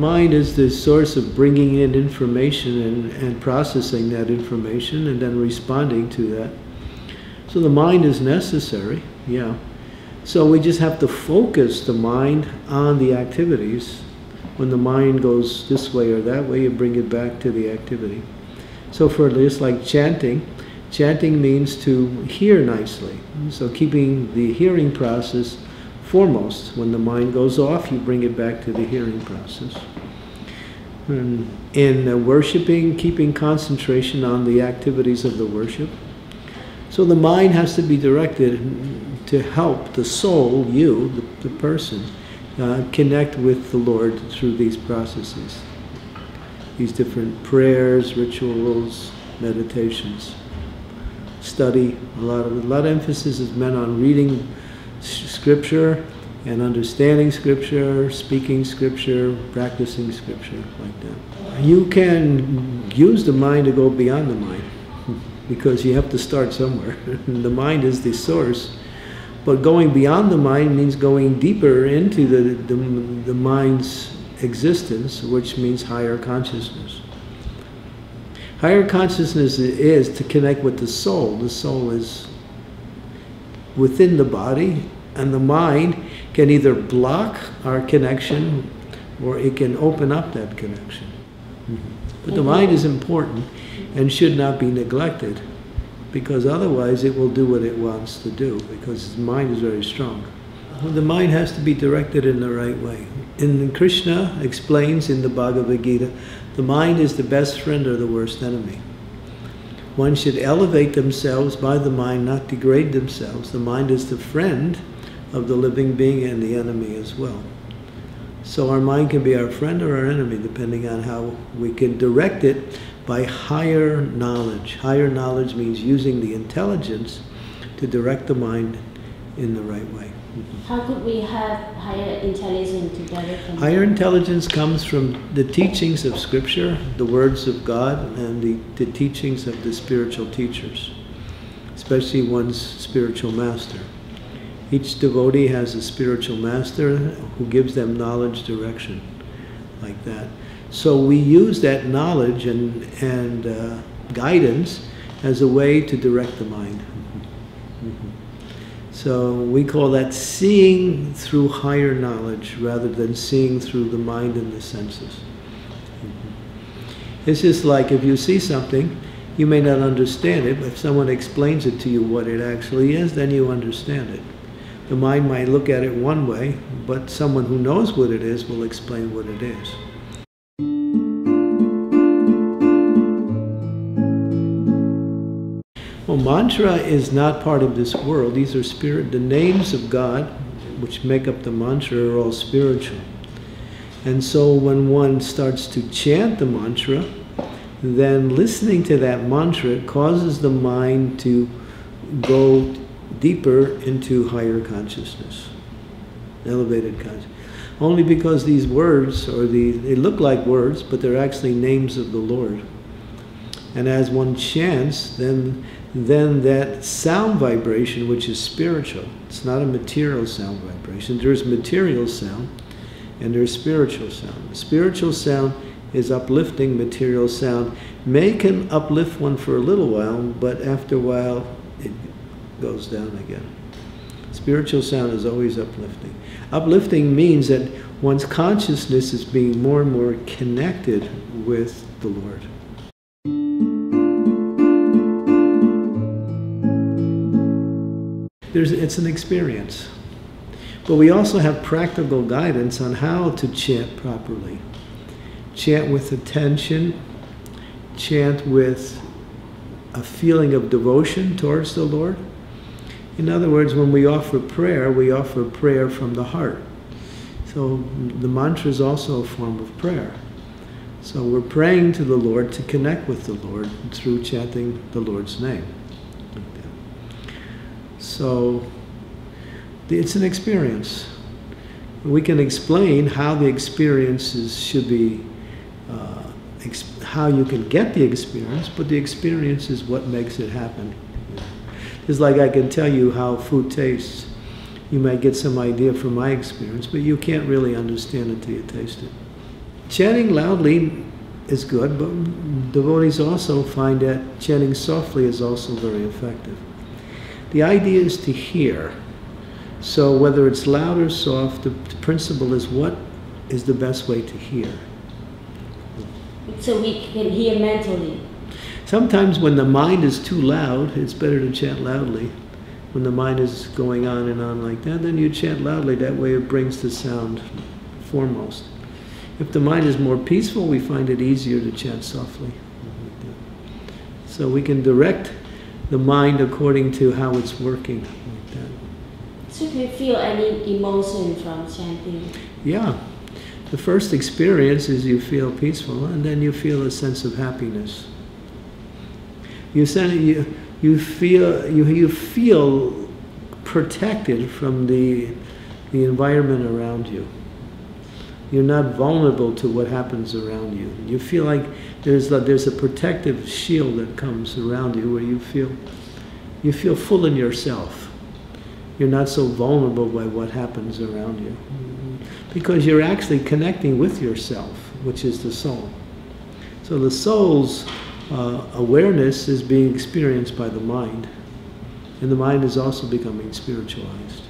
mind is the source of bringing in information and processing that information and then responding to that. So the mind is necessary, yeah. So we just have to focus the mind on the activities. When the mind goes this way or that way, you bring it back to the activity. So for this, like chanting, chanting means to hear nicely. So keeping the hearing process foremost. When the mind goes off, you bring it back to the hearing process. And in worshiping, keeping concentration on the activities of the worship. So the mind has to be directed to help the soul, you, the person, connect with the Lord through these processes. These different prayers, rituals, meditations, study. A lot of emphasis is meant on reading Scripture and understanding Scripture, speaking Scripture, practicing Scripture, like that. You can use the mind to go beyond the mind, because you have to start somewhere. The mind is the source. But going beyond the mind means going deeper into the mind's existence, which means higher consciousness. Higher consciousness is to connect with the soul. The soul is within the body, and the mind can either block our connection or it can open up that connection. But the mind is important and should not be neglected, because otherwise it will do what it wants to do, because the mind is very strong. The mind has to be directed in the right way. And Krishna explains in the Bhagavad Gita, the mind is the best friend or the worst enemy. One should elevate themselves by the mind, not degrade themselves. The mind is the friend of the living being and the enemy as well. So our mind can be our friend or our enemy, depending on how we can direct it by higher knowledge. Higher knowledge means using the intelligence to direct the mind in the right way. How could we have higher intelligence to direct the mind? Higher intelligence comes from the teachings of Scripture, the words of God, and the teachings of the spiritual teachers, especially one's spiritual master. Each devotee has a spiritual master who gives them knowledge, direction, like that. So we use that knowledge and guidance as a way to direct the mind. So we call that seeing through higher knowledge rather than seeing through the mind and the senses. It's just like if you see something, you may not understand it, but if someone explains it to you what it actually is, then you understand it. The mind might look at it one way, but someone who knows what it is will explain what it is. Well, mantra is not part of this world. These are spirit. The names of God, which make up the mantra, are all spiritual. And so when one starts to chant the mantra, then listening to that mantra causes the mind to go deeper into higher consciousness, elevated consciousness. Only because these words, they look like words, but they're actually names of the Lord. And as one chants, then that sound vibration, which is spiritual, it's not a material sound vibration. There's material sound and there's spiritual sound. The spiritual sound is uplifting. Material sound can uplift one for a little while, but after a while it goes down again. Spiritual sound is always uplifting. Uplifting means that one's consciousness is being more and more connected with the Lord. It's an experience. But we also have practical guidance on how to chant properly. Chant with attention, chant with a feeling of devotion towards the Lord. In other words, when we offer prayer from the heart. So the mantra is also a form of prayer. So we're praying to the Lord to connect with the Lord through chanting the Lord's name. So it's an experience. We can explain how the experiences should be, how you can get the experience, but the experience is what makes it happen. It's like I can tell you how food tastes. You might get some idea from my experience, but you can't really understand it till you taste it. Chanting loudly is good, but devotees also find that chanting softly is also very effective. The idea is to hear. So whether it's loud or soft, the principle is what is the best way to hear. So we can hear mentally. Sometimes when the mind is too loud, it's better to chant loudly. When the mind is going on and on like that, then you chant loudly. That way it brings the sound foremost. If the mind is more peaceful, we find it easier to chant softly. So we can direct the mind according to how it's working. Like that. So do you feel any emotion from chanting? Yeah. The first experience is you feel peaceful, and then you feel a sense of happiness. You feel protected from the environment around you. You're not vulnerable to what happens around you. You feel like there's a protective shield that comes around you where you feel full in yourself. You're not so vulnerable by what happens around you. Because you're actually connecting with yourself, which is the soul. So the soul's awareness is being experienced by the mind. And the mind is also becoming spiritualized.